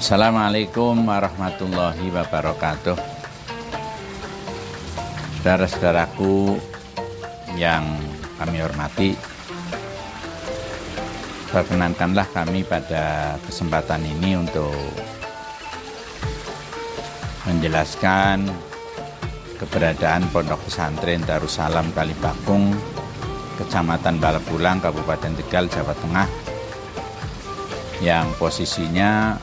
Assalamualaikum warahmatullahi wabarakatuh. Saudara-saudaraku yang kami hormati, perkenankanlah kami pada kesempatan ini untuk menjelaskan keberadaan Pondok Pesantren Darussalam Kalibakung, Kecamatan Balabulang, Kabupaten Tegal, Jawa Tengah, yang posisinya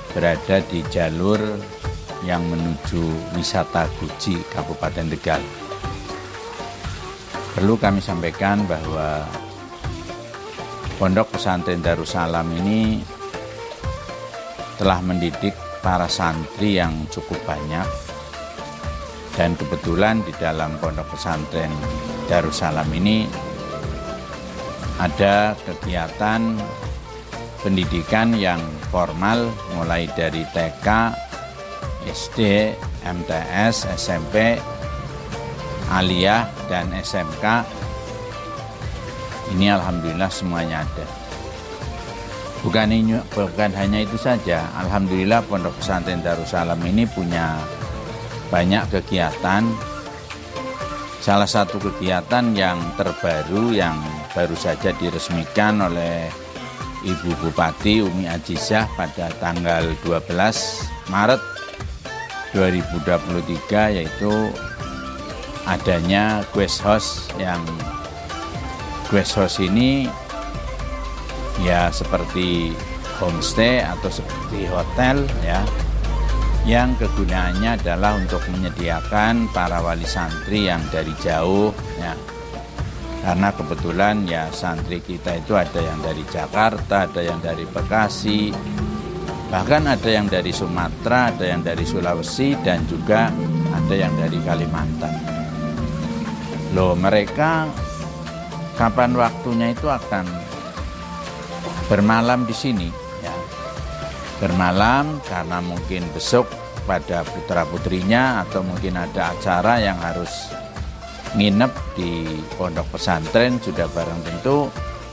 berada di jalur yang menuju wisata Guji, Kabupaten Tegal. Perlu kami sampaikan bahwa Pondok Pesantren Darussalam ini telah mendidik para santri yang cukup banyak, dan kebetulan di dalam Pondok Pesantren Darussalam ini ada kegiatan pendidikan yang formal mulai dari TK, SD, MTS, SMP, Aliyah, dan SMK. Ini alhamdulillah semuanya ada. Bukan hanya itu saja, alhamdulillah Pondok Pesantren Darussalam ini punya banyak kegiatan. Salah satu kegiatan yang terbaru yang baru saja diresmikan oleh Ibu Bupati Umi Ajizah pada tanggal 12 Maret 2023, yaitu adanya guest house. Yang guest house ini ya seperti homestay atau seperti hotel ya, yang kegunaannya adalah untuk menyediakan para wali santri yang dari jauh ya. Karena kebetulan ya santri kita itu ada yang dari Jakarta, ada yang dari Bekasi, bahkan ada yang dari Sumatera, ada yang dari Sulawesi, dan juga ada yang dari Kalimantan. Loh, mereka kapan waktunya itu akan bermalam di sini ya. Bermalam karena mungkin besok pada putra-putrinya atau mungkin ada acara yang harus nginep di pondok pesantren. Sudah barang tentu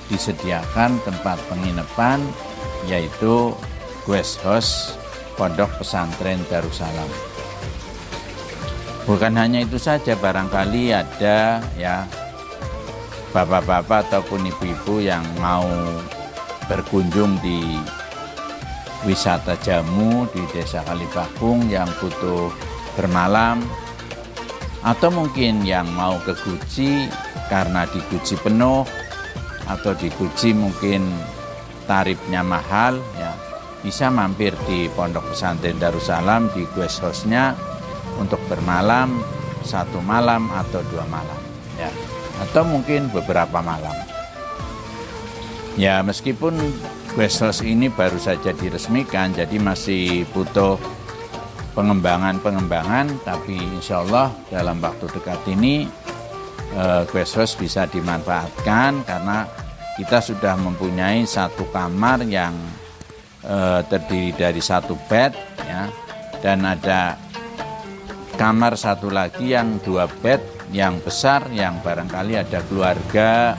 disediakan tempat penginapan, yaitu guest house Pondok Pesantren Darussalam. Bukan hanya itu saja, barangkali ada ya bapak-bapak ataupun ibu-ibu yang mau berkunjung di wisata jamu di Desa Kalibakung yang butuh bermalam, atau mungkin yang mau ke Guji karena di Guji penuh, atau di Guji mungkin tarifnya mahal ya, bisa mampir di Pondok Pesantren Darussalam di guest house-nya untuk bermalam 1 malam atau 2 malam ya, atau mungkin beberapa malam. Ya, meskipun guest house ini baru saja diresmikan, jadi masih butuh pengembangan, tapi insya Allah dalam waktu dekat ini guest house bisa dimanfaatkan, karena kita sudah mempunyai 1 kamar yang terdiri dari 1 bed ya, dan ada kamar 1 lagi yang 2 bed yang besar, yang barangkali ada keluarga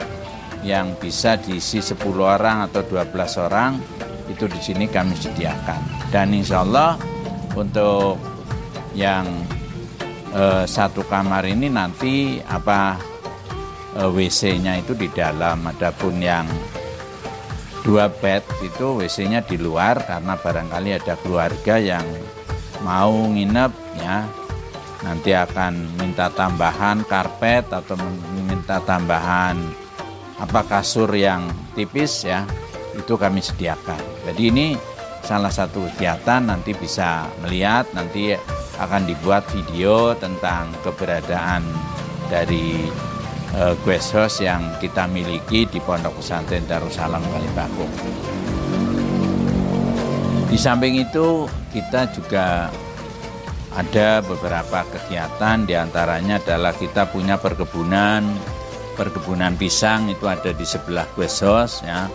yang bisa diisi 10 orang atau 12 orang, itu di sini kami sediakan. Dan insya Allah untuk yang 1 kamar ini nanti WC-nya itu di dalam. Adapun yang 2 bed itu WC-nya di luar, karena barangkali ada keluarga yang mau nginep ya, nanti akan minta tambahan karpet atau minta tambahan kasur yang tipis ya, itu kami sediakan. Jadi ini salah satu kegiatan, nanti bisa melihat, nanti akan dibuat video tentang keberadaan dari guest house yang kita miliki di Pondok Pesantren Darussalam Kalibakung. Di samping itu kita juga ada beberapa kegiatan, diantaranya adalah kita punya perkebunan pisang, itu ada di sebelah guest house ya,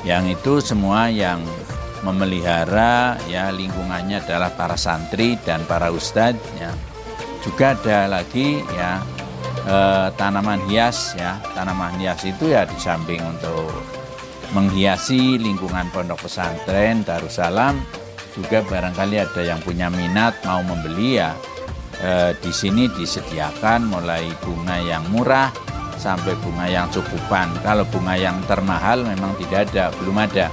yang itu semua yang memelihara ya lingkungannya adalah para santri dan para ustadz ya. Juga ada lagi ya tanaman hias ya. Tanaman hias itu ya di samping untuk menghiasi lingkungan pondok pesantren Darussalam, juga barangkali ada yang punya minat mau membeli ya, di sini disediakan mulai bunga yang murah sampai bunga yang cukupan. Kalau bunga yang termahal memang tidak ada, belum ada.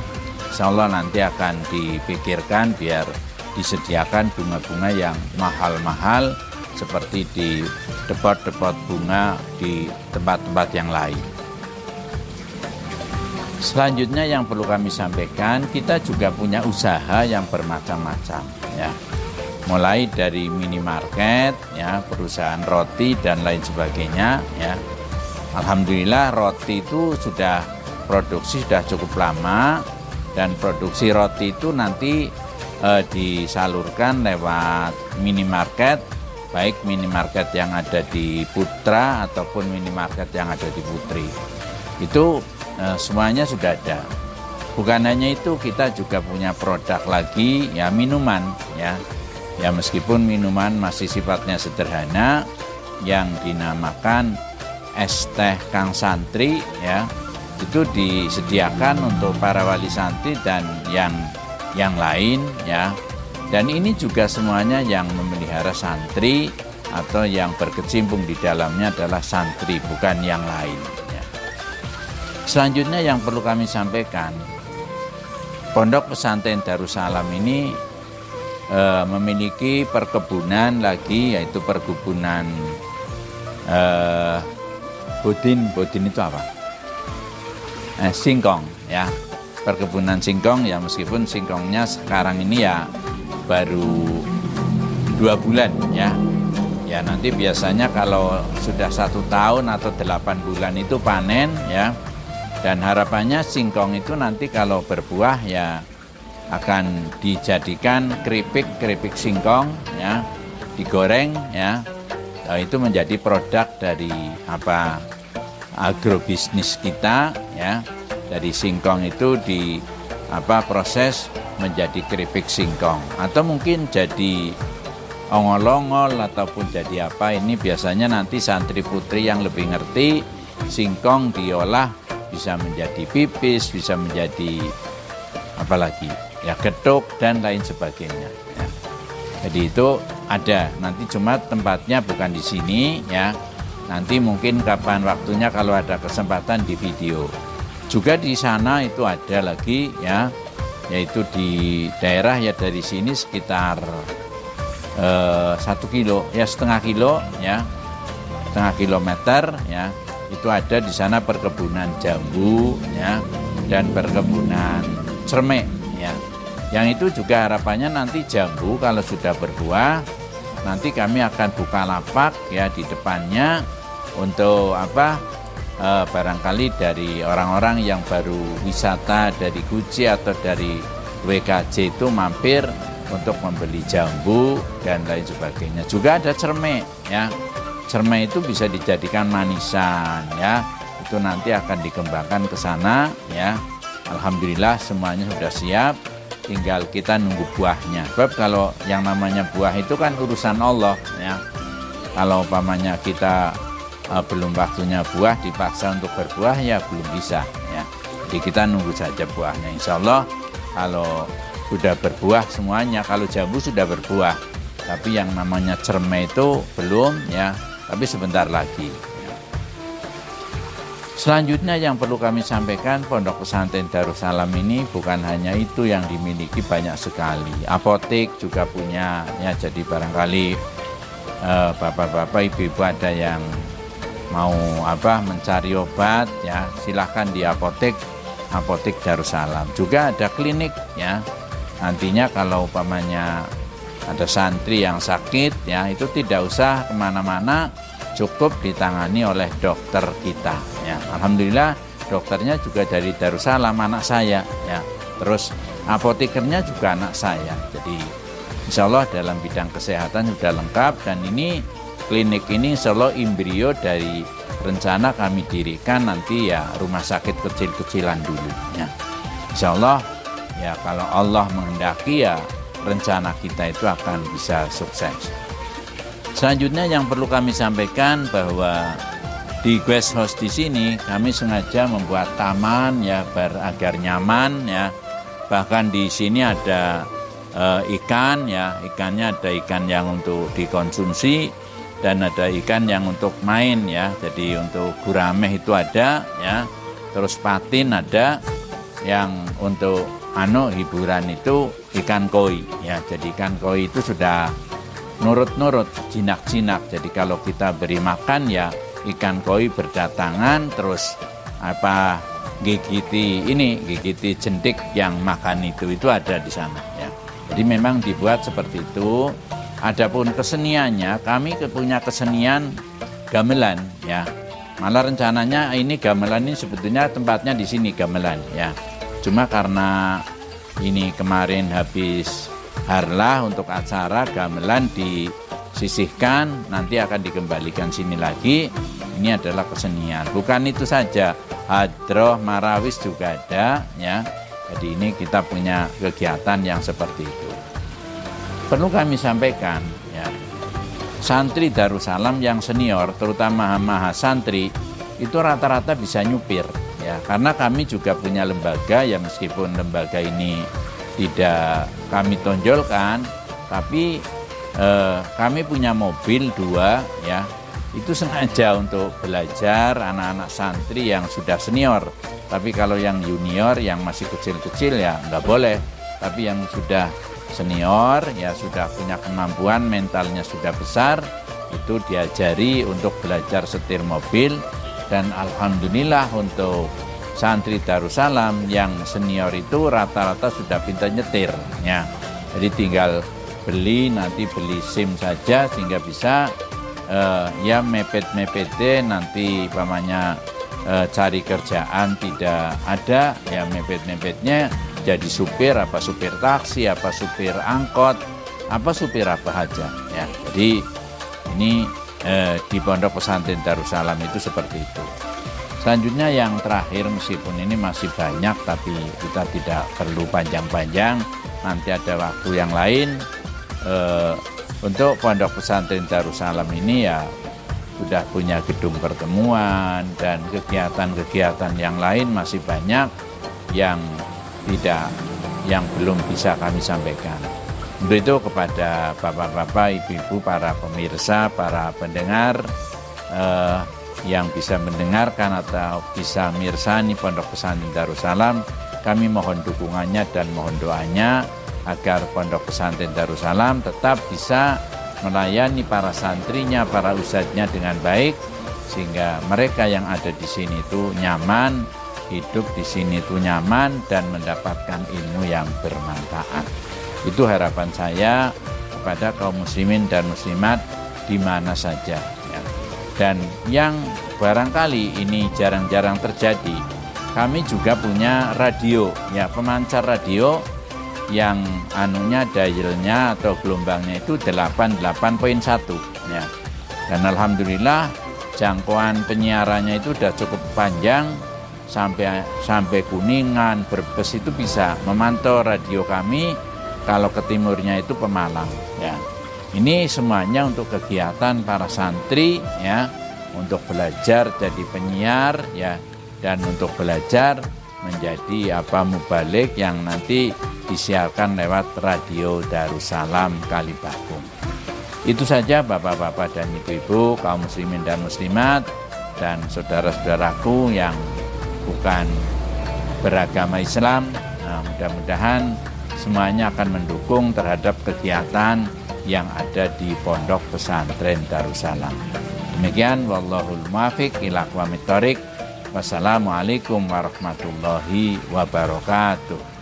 Insya Allah nanti akan dipikirkan biar disediakan bunga-bunga yang mahal-mahal seperti di depot-depot bunga di tempat-tempat yang lain. Selanjutnya yang perlu kami sampaikan, kita juga punya usaha yang bermacam-macam ya. Mulai dari minimarket ya, perusahaan roti dan lain sebagainya ya. Alhamdulillah roti itu sudah produksi sudah cukup lama, dan produksi roti itu nanti disalurkan lewat minimarket, baik minimarket yang ada di Putra ataupun minimarket yang ada di Putri. Itu semuanya sudah ada. Bukan hanya itu, kita juga punya produk lagi ya, minuman ya. Ya meskipun minuman masih sifatnya sederhana, yang dinamakan es teh Kang Santri ya, itu disediakan untuk para wali santri dan yang lain ya. Dan ini juga semuanya yang memelihara santri atau yang berkecimpung di dalamnya adalah santri, bukan yang lain ya. Selanjutnya yang perlu kami sampaikan, Pondok Pesantren Darussalam ini memiliki perkebunan lagi, yaitu perkebunan bodin itu apa? Singkong ya, perkebunan singkong ya, meskipun singkongnya sekarang ini ya baru 2 bulan ya. Ya nanti biasanya kalau sudah 1 tahun atau 8 bulan itu panen ya. Dan harapannya singkong itu nanti kalau berbuah ya akan dijadikan keripik singkong ya, digoreng ya. Itu menjadi produk dari agrobisnis kita ya. Dari singkong itu proses menjadi keripik singkong, atau mungkin jadi ongol-ongol ataupun jadi apa. Ini biasanya nanti santri putri yang lebih ngerti. Singkong diolah bisa menjadi pipis, bisa menjadi apalagi ya, getuk dan lain sebagainya ya. Jadi itu ada, nanti cuma tempatnya bukan di sini ya. Nanti mungkin kapan waktunya kalau ada kesempatan di video. Juga di sana itu ada lagi ya, yaitu di daerah ya, dari sini sekitar 1 kilo ya, setengah kilometer ya. Itu ada di sana perkebunan jambu ya, dan perkebunan cermek ya. Yang itu juga harapannya nanti jambu kalau sudah berbuah, nanti kami akan buka lapak ya di depannya untuk barangkali dari orang-orang yang baru wisata dari Guci atau dari WKJ itu mampir untuk membeli jambu dan lain sebagainya. Juga ada cermek ya. Cermek itu bisa dijadikan manisan ya. Itu nanti akan dikembangkan ke sana ya. Alhamdulillah semuanya sudah siap, tinggal kita nunggu buahnya. Sebab kalau yang namanya buah itu kan urusan Allah ya. Kalau umpamanya kita belum waktunya buah dipaksa untuk berbuah ya belum bisa ya. Jadi kita nunggu saja buahnya. Insya Allah kalau sudah berbuah semuanya, kalau jambu sudah berbuah, tapi yang namanya cermek itu belum ya, tapi sebentar lagi ya. Selanjutnya yang perlu kami sampaikan, Pondok Pesantren Darussalam ini bukan hanya itu yang dimiliki, banyak sekali. Apotek juga punya ya, jadi barangkali bapak-bapak, ibu-ibu ada yang mau mencari obat ya, silahkan di apotek Darussalam. Juga ada klinik ya. Nantinya kalau umpamanya ada santri yang sakit ya, itu tidak usah kemana-mana, cukup ditangani oleh dokter kita ya. Alhamdulillah dokternya juga dari Darussalam, anak saya ya. Terus apotekernya juga anak saya. Jadi insya Allah dalam bidang kesehatan sudah lengkap, dan ini klinik ini insya Allah embrio dari rencana kami dirikan nanti ya, rumah sakit kecil-kecilan dulu ya. Insya Allah ya, kalau Allah menghendaki ya rencana kita itu akan bisa sukses. Selanjutnya yang perlu kami sampaikan bahwa di guest house di sini kami sengaja membuat taman ya, agar nyaman ya. Bahkan di sini ada ikan ya, ikannya ada ikan yang untuk dikonsumsi dan ada ikan yang untuk main ya. Jadi untuk gurameh itu ada ya, terus patin ada, yang untuk hiburan itu ikan koi ya. Jadi ikan koi itu sudah nurut-nurut, jinak-jinak. Jadi kalau kita beri makan ya ikan koi berdatangan terus gigiti jentik yang makan itu ada di sana ya. Jadi memang dibuat seperti itu. Adapun keseniannya, kami punya kesenian gamelan ya. Malah rencananya ini gamelan ini sebetulnya tempatnya di sini gamelan ya. Cuma karena ini kemarin habis harlah untuk acara gamelan disisihkan, nanti akan dikembalikan sini lagi. Ini adalah kesenian. Bukan itu saja, hadroh, marawis juga ada ya. Jadi ini kita punya kegiatan yang seperti itu. Perlu kami sampaikan ya, santri Darussalam yang senior, terutama mahasantri, itu rata-rata bisa nyupir ya. Karena kami juga punya lembaga ya, meskipun lembaga ini tidak kami tonjolkan, tapi kami punya mobil 2 ya. Itu sengaja untuk belajar anak-anak santri yang sudah senior. Tapi kalau yang junior, yang masih kecil-kecil ya nggak boleh. Tapi yang sudah senior ya sudah punya kemampuan, mentalnya sudah besar, itu diajari untuk belajar setir mobil. Dan alhamdulillah untuk santri Darussalam yang senior itu rata-rata sudah pintar nyetir ya. Jadi tinggal nanti beli SIM saja sehingga bisa ya mepet-mepet nanti pamannya cari kerjaan tidak ada ya, mepet-mepetnya jadi supir, apa supir taksi, apa supir angkot, apa supir apa aja ya. Jadi ini di Pondok Pesantren Darussalam itu seperti itu. Selanjutnya yang terakhir, meskipun ini masih banyak tapi kita tidak perlu panjang-panjang, nanti ada waktu yang lain. Untuk Pondok Pesantren Darussalam ini ya sudah punya gedung pertemuan dan kegiatan-kegiatan yang lain masih banyak yang belum bisa kami sampaikan. Untuk itu kepada bapak-bapak, ibu-ibu, para pemirsa, para pendengar yang bisa mendengarkan atau bisa mirsani Pondok Pesantren Darussalam, kami mohon dukungannya dan mohon doanya agar Pondok Pesantren Darussalam tetap bisa melayani para santrinya, para ustadznya dengan baik, sehingga mereka yang ada di sini itu nyaman, hidup di sini itu nyaman dan mendapatkan ilmu yang bermanfaat. Itu harapan saya kepada kaum muslimin dan muslimat di mana saja ya. Dan yang barangkali ini jarang-jarang terjadi, kami juga punya radio ya, pemancar radio yang dialnya atau gelombangnya itu 88.1 ya. Dan alhamdulillah jangkauan penyiarannya itu sudah cukup panjang sampai Kuningan, Brebes itu bisa memantau radio kami. Kalau ke timurnya itu Pemalang ya. Ini semuanya untuk kegiatan para santri ya, untuk belajar jadi penyiar ya, dan untuk belajar menjadi mubalik yang nanti disiarkan lewat radio Darussalam Kalibakung. Itu saja bapak-bapak dan ibu-ibu, kaum muslimin dan muslimat, dan saudara-saudaraku yang bukan beragama Islam. Nah, mudah-mudahan semuanya akan mendukung terhadap kegiatan yang ada di Pondok Pesantren Darussalam. Demikian, wallahul muwaffiq ila aqwamit thoriq. Wassalamualaikum warahmatullahi wabarakatuh.